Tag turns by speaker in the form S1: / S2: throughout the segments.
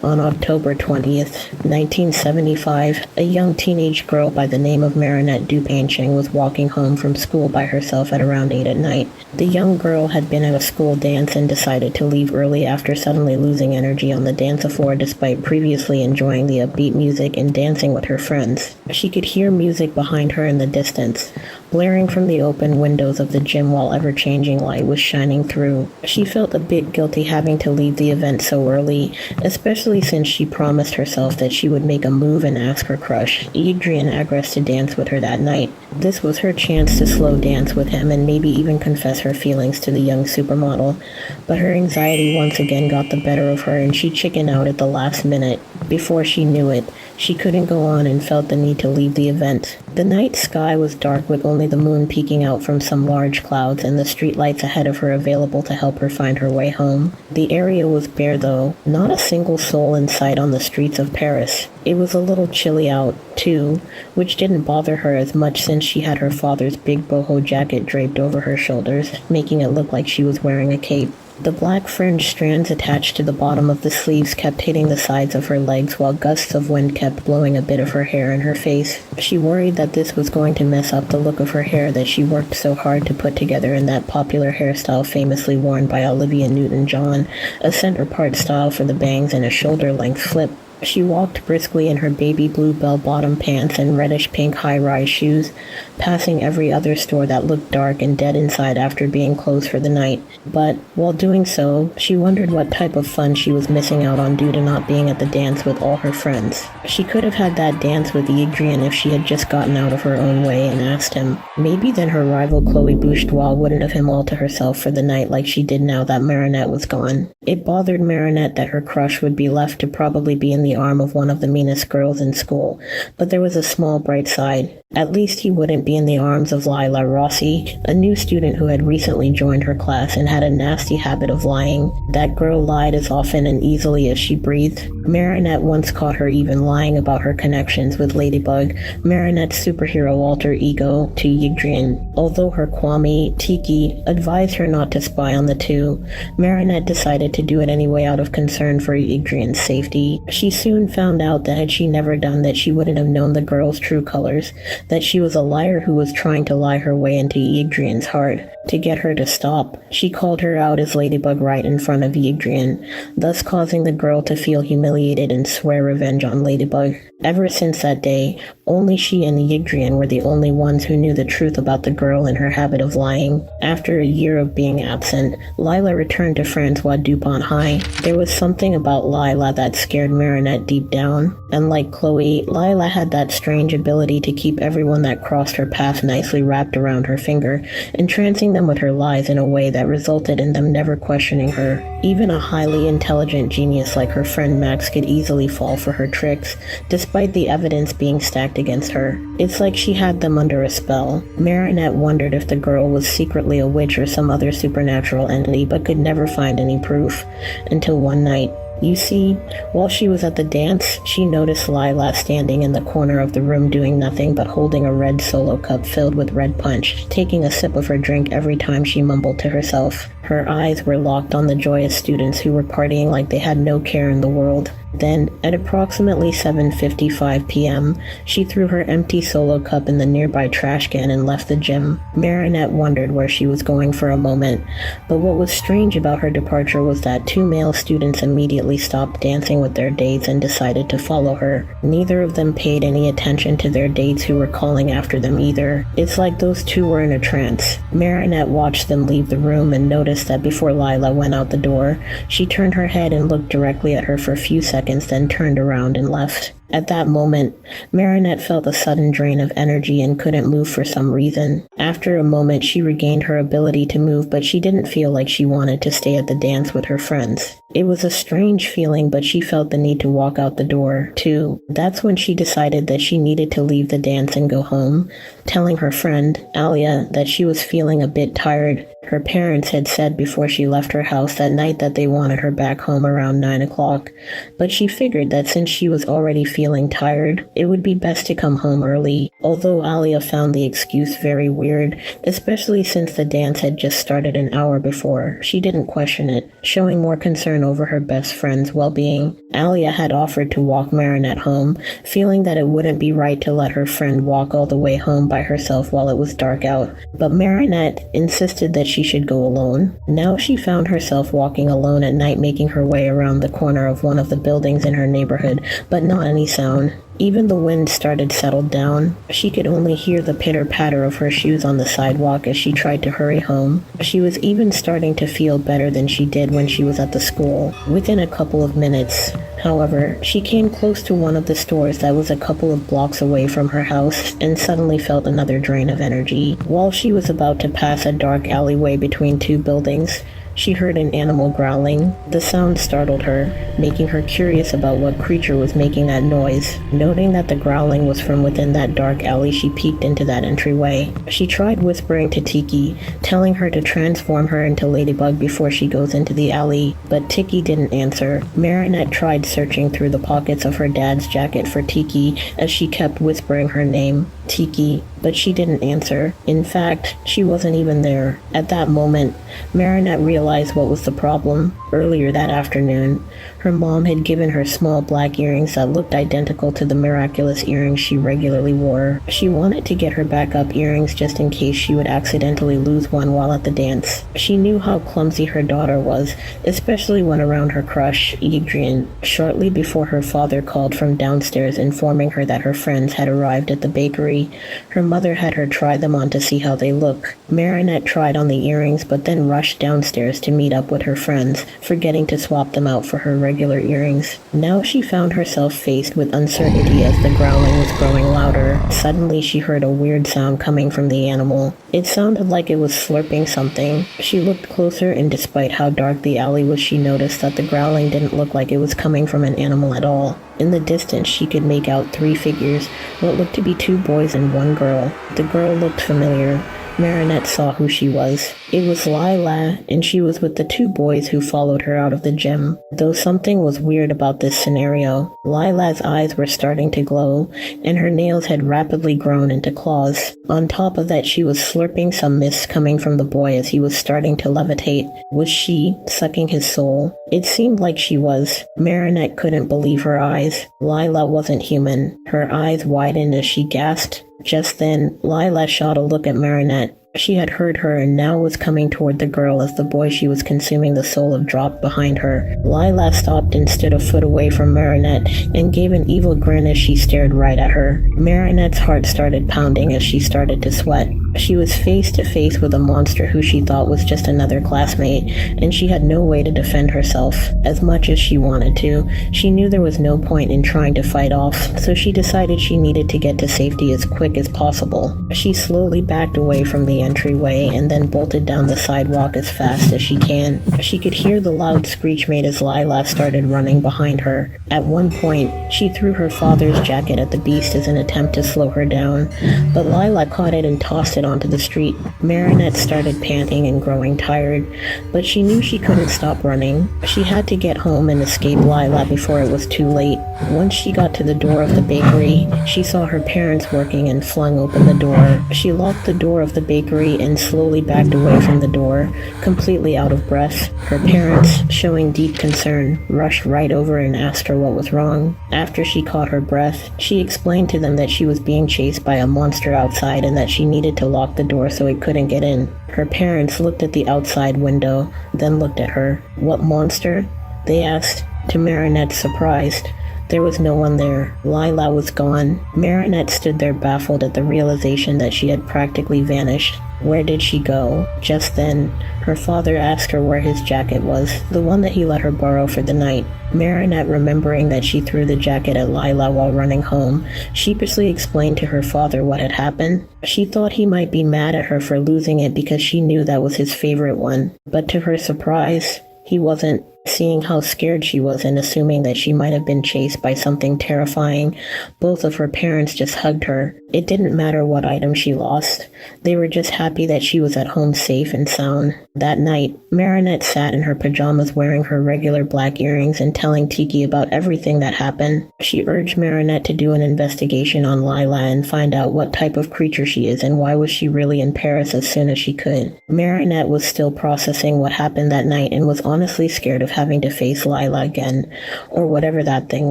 S1: On October 20th, 1975, a young teenage girl by the name of Dupain-Cheng was walking home from school by herself at around 8 at night. The young girl had been at a school dance and decided to leave early after suddenly losing energy on the dance floor despite previously enjoying the upbeat music and dancing with her friends. She could hear music behind her in the distance, blaring from the open windows of the gym while ever-changing light was shining through. She felt a bit guilty having to leave the event so early, especially since she promised herself that she would make a move and ask her crush, Adrian Agreste, to dance with her that night. This was her chance to slow dance with him and maybe even confess her feelings to the young supermodel. But her anxiety once again got the better of her and she chickened out at the last minute. Before she knew it, she couldn't go on and felt the need to leave the event. The night sky was dark with only the moon peeking out from some large clouds and the streetlights ahead of her available to help her find her way home. The area was bare though, not a single soul in sight on the streets of Paris. It was a little chilly out, too, which didn't bother her as much since she had her father's big boho jacket draped over her shoulders, making it look like she was wearing a cape. The black fringe strands attached to the bottom of the sleeves kept hitting the sides of her legs while gusts of wind kept blowing a bit of her hair in her face. She worried that this was going to mess up the look of her hair that she worked so hard to put together in that popular hairstyle famously worn by Olivia Newton-John, a center-part style for the bangs and a shoulder-length flip. She walked briskly in her baby blue bell-bottom pants and reddish-pink high-rise shoes, passing every other store that looked dark and dead inside after being closed for the night. But, while doing so, she wondered what type of fun she was missing out on due to not being at the dance with all her friends. She could have had that dance with Adrian if she had just gotten out of her own way and asked him. Maybe then her rival Chloe Bourgeois wouldn't have him all to herself for the night like she did now that Marinette was gone. It bothered Marinette that her crush would be left to probably be in the arm of one of the meanest girls in school, but there was a small bright side. At least he wouldn't be in the arms of Lila Rossi, a new student who had recently joined her class and had a nasty habit of lying. That girl lied as often and easily as she breathed. Marinette once caught her even lying about her connections with Ladybug, Marinette's superhero alter ego, to Adrian. Although her Kwame, Tiki, advised her not to spy on the two, Marinette decided to do it anyway out of concern for Adrian's safety. She soon found out that had she never done that, she wouldn't have known the girl's true colors, that she was a liar who was trying to lie her way into Adrian's heart. To get her to stop, she called her out as Ladybug right in front of Adrian, thus causing the girl to feel humiliated and swear revenge on Ladybug. Ever since that day, only she and Adrian were the only ones who knew the truth about the girl and her habit of lying. After a year of being absent, Lila returned to Francois Dupont High. There was something about Lila that scared Marinette deep down. And like Chloe, Lila had that strange ability to keep everyone that crossed her path nicely wrapped around her finger, entrancing them with her lies in a way that resulted in them never questioning her. Even a highly intelligent genius like her friend Max could easily fall for her tricks, despite the evidence being stacked against her. It's like she had them under a spell. Marinette wondered if the girl was secretly a witch or some other supernatural entity, but could never find any proof. Until one night. You see, while she was at the dance, she noticed Lila standing in the corner of the room doing nothing but holding a red solo cup filled with red punch, taking a sip of her drink every time she mumbled to herself. Her eyes were locked on the joyous students who were partying like they had no care in the world. Then, at approximately 7:55 p.m., she threw her empty solo cup in the nearby trash can and left the gym. Marinette wondered where she was going for a moment, but what was strange about her departure was that two male students immediately stopped dancing with their dates and decided to follow her. Neither of them paid any attention to their dates who were calling after them either. It's like those two were in a trance. Marinette watched them leave the room and noticed that before Lila went out the door, she turned her head and looked directly at her for a few seconds, then turned around and left. At that moment, Marinette felt a sudden drain of energy and couldn't move for some reason. After a moment, she regained her ability to move, but she didn't feel like she wanted to stay at the dance with her friends. It was a strange feeling, but she felt the need to walk out the door, too. That's when she decided that she needed to leave the dance and go home, telling her friend, Alia, that she was feeling a bit tired. Her parents had said before she left her house that night that they wanted her back home around 9 o'clock, but she figured that since she was already feeling feeling tired. It would be best to come home early, although Alia found the excuse very weird, especially since the dance had just started an hour before. She didn't question it, showing more concern over her best friend's well-being. Alia had offered to walk Marinette home, feeling that it wouldn't be right to let her friend walk all the way home by herself while it was dark out, but Marinette insisted that she should go alone. Now she found herself walking alone at night, making her way around the corner of one of the buildings in her neighborhood, but not any sound. Even the wind started settled down. She could only hear the pitter-patter of her shoes on the sidewalk as she tried to hurry home. She was even starting to feel better than she did when she was at the school. Within a couple of minutes, however, she came close to one of the stores that was a couple of blocks away from her house and suddenly felt another drain of energy. While she was about to pass a dark alleyway between two buildings, she heard an animal growling. The sound startled her, making her curious about what creature was making that noise. Noting that the growling was from within that dark alley, she peeked into that entryway. She tried whispering to Tiki, telling her to transform her into Ladybug before she goes into the alley, but Tiki didn't answer. Marinette tried searching through the pockets of her dad's jacket for Tiki as she kept whispering her name, Tiki, but she didn't answer. In fact, she wasn't even there. At that moment, Marinette realized what was the problem. Earlier that afternoon, her mom had given her small black earrings that looked identical to the Miraculous earrings she regularly wore. She wanted to get her backup earrings just in case she would accidentally lose one while at the dance. She knew how clumsy her daughter was, especially when around her crush, Adrian. Shortly before her father called from downstairs informing her that her friends had arrived at the bakery, her mother had her try them on to see how they look. Marinette tried on the earrings but then rushed downstairs to meet up with her friends, forgetting to swap them out for her regular earrings. Now she found herself faced with uncertainty as the growling was growing louder. Suddenly she heard a weird sound coming from the animal. It sounded like it was slurping something. She looked closer, and despite how dark the alley was, she noticed that the growling didn't look like it was coming from an animal at all. In the distance, she could make out three figures, what looked to be two boys and one girl. The girl looked familiar. Marinette saw who she was. It was Lila, and she was with the two boys who followed her out of the gym. Though something was weird about this scenario, Lila's eyes were starting to glow, and her nails had rapidly grown into claws. On top of that, she was slurping some mist coming from the boy as he was starting to levitate. Was she sucking his soul? It seemed like she was. Marinette couldn't believe her eyes. Lila wasn't human. Her eyes widened as she gasped. Just then, Lila shot a look at Marinette. She had heard her and now was coming toward the girl as the boy she was consuming the soul of dropped behind her. Lila stopped and stood a foot away from Marinette and gave an evil grin as she stared right at her. Marinette's heart started pounding as she started to sweat. She was face to face with a monster who she thought was just another classmate, and she had no way to defend herself. As much as she wanted to, she knew there was no point in trying to fight off, so she decided she needed to get to safety as quick as possible. She slowly backed away from the entryway and then bolted down the sidewalk as fast as she can. She could hear the loud screech made as Lila started running behind her. At one point, she threw her father's jacket at the beast as an attempt to slow her down, but Lila caught it and tossed it onto the street. Marinette started panting and growing tired, but she knew she couldn't stop running. She had to get home and escape Lila before it was too late. Once she got to the door of the bakery, she saw her parents working and flung open the door. She locked the door of the bakery and slowly backed away from the door, completely out of breath. Her parents, showing deep concern, rushed right over and asked her what was wrong. After she caught her breath, she explained to them that she was being chased by a monster outside and that she needed to lock the door so it couldn't get in. Her parents looked at the outside window, then looked at her. "What monster?" they asked. To Marinette's surprise, there was no one there. Lila was gone. Marinette stood there baffled at the realization that she had practically vanished. Where did she go? Just then, her father asked her where his jacket was, the one that he let her borrow for the night. Marinette, remembering that she threw the jacket at Lila while running home, sheepishly explained to her father what had happened. She thought he might be mad at her for losing it because she knew that was his favorite one. But to her surprise, he wasn't. Seeing how scared she was and assuming that she might have been chased by something terrifying, both of her parents just hugged her. It didn't matter what item she lost. They were just happy that she was at home safe and sound. That night, Marinette sat in her pajamas wearing her regular black earrings and telling Tiki about everything that happened. She urged Marinette to do an investigation on Lila and find out what type of creature she is and why was she really in Paris as soon as she could. Marinette was still processing what happened that night and was honestly scared of having to face Lila again, or whatever that thing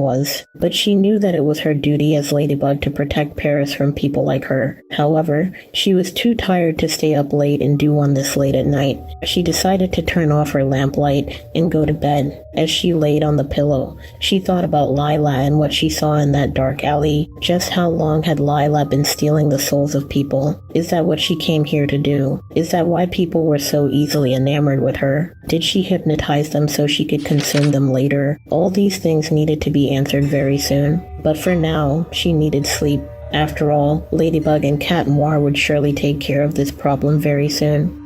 S1: was. But she knew that it was her duty as Ladybug to protect Paris from people like her. However, she was too tired to stay up late and do one this late at night. She decided to turn off her lamplight and go to bed. As she laid on the pillow, she thought about Lila and what she saw in that dark alley. Just how long had Lila been stealing the souls of people? Is that what she came here to do? Is that why people were so easily enamored with her? Did she hypnotize them so she could consume them later? All these things needed to be answered very soon. But for now, she needed sleep. After all, Ladybug and Cat Noir would surely take care of this problem very soon.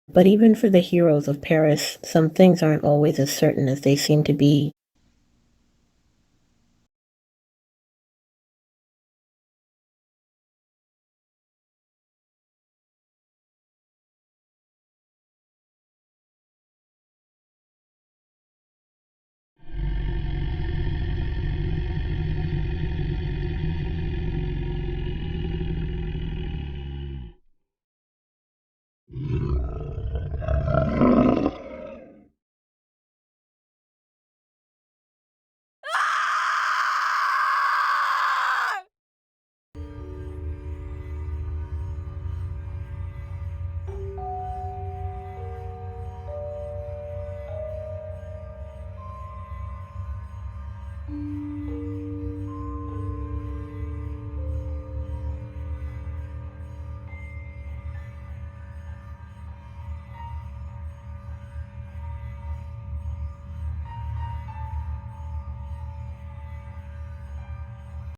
S1: But even for the heroes of Paris, some things aren't always as certain as they seem to be.